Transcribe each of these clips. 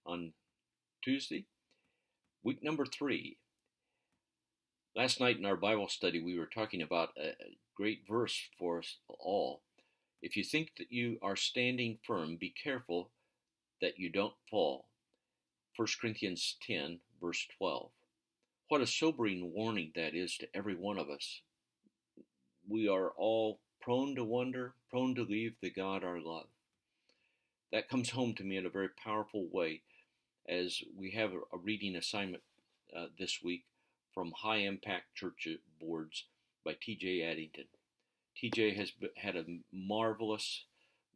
on Tuesday. Week number 3. Last night in our Bible study, we were talking about a great verse for us all. If you think that you are standing firm, be careful that you don't fall. 1 Corinthians 10, verse 12. What a sobering warning that is to every one of us. We are all prone to wonder, prone to leave the God our love. That comes home to me in a very powerful way as we have a reading assignment this week from High Impact Church Boards by T.J. Addington. T.J. has had a marvelous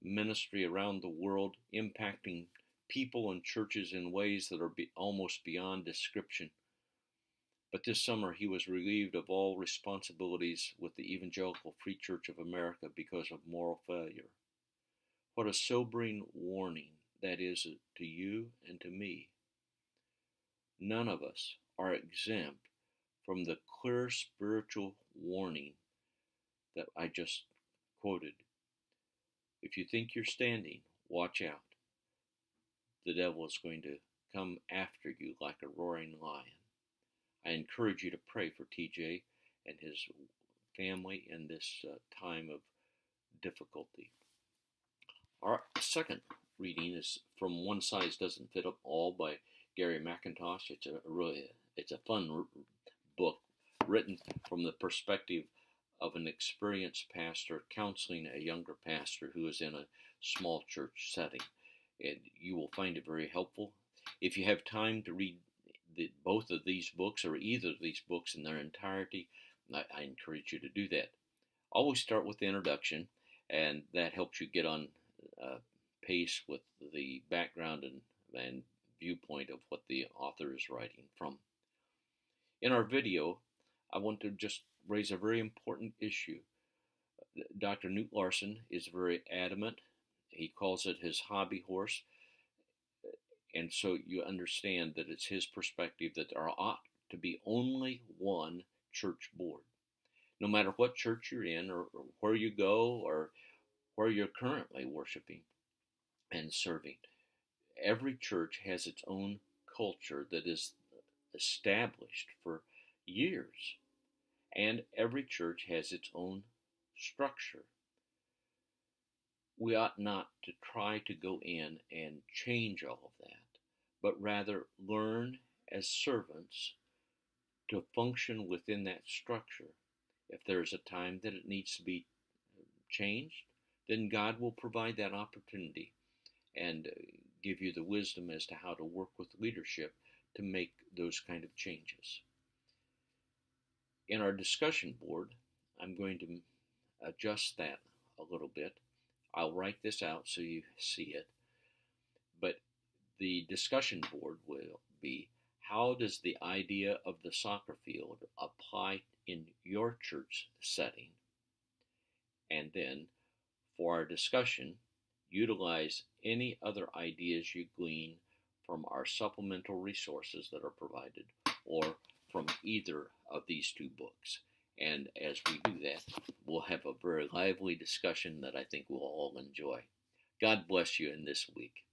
ministry around the world, impacting people and churches in ways that are almost beyond description. But this summer he was relieved of all responsibilities with the Evangelical Free Church of America because of moral failure. What a sobering warning that is to you and to me. None of us are exempt from the clear spiritual warning that I just quoted. If you think you're standing, watch out. The devil is going to come after you like a roaring lion. I encourage you to pray for TJ and his family in this time of difficulty. Our second reading is from One Size Doesn't Fit All by Gary McIntosh. It's a fun book written from the perspective of an experienced pastor counseling a younger pastor who is in a small church setting. And you will find it very helpful. If you have time to read both of these books or either of these books in their entirety, I encourage you to do that. Always start with the introduction, and that helps you get on pace with the background and viewpoint of what the author is writing from. In our video, I want to just raise a very important issue. Dr. Knute Larson is very adamant. He calls it his hobby horse. And so you understand that it's his perspective that there ought to be only one church board. No matter what church you're in or where you go or where you're currently worshiping and serving, every church has its own culture that is established for years. And every church has its own structure. We ought not to try to go in and change all of that, but rather learn as servants to function within that structure. If there's a time that it needs to be changed, then God will provide that opportunity and give you the wisdom as to how to work with leadership to make those kind of changes. In our discussion board, I'm going to adjust that a little bit. I'll write this out so you see it. But the discussion board will be, how does the idea of the soccer field apply in your church setting? And then, for our discussion, utilize any other ideas you glean from our supplemental resources that are provided or from either of these two books. And as we do that, we'll have a very lively discussion that I think we'll all enjoy. God bless you in this week.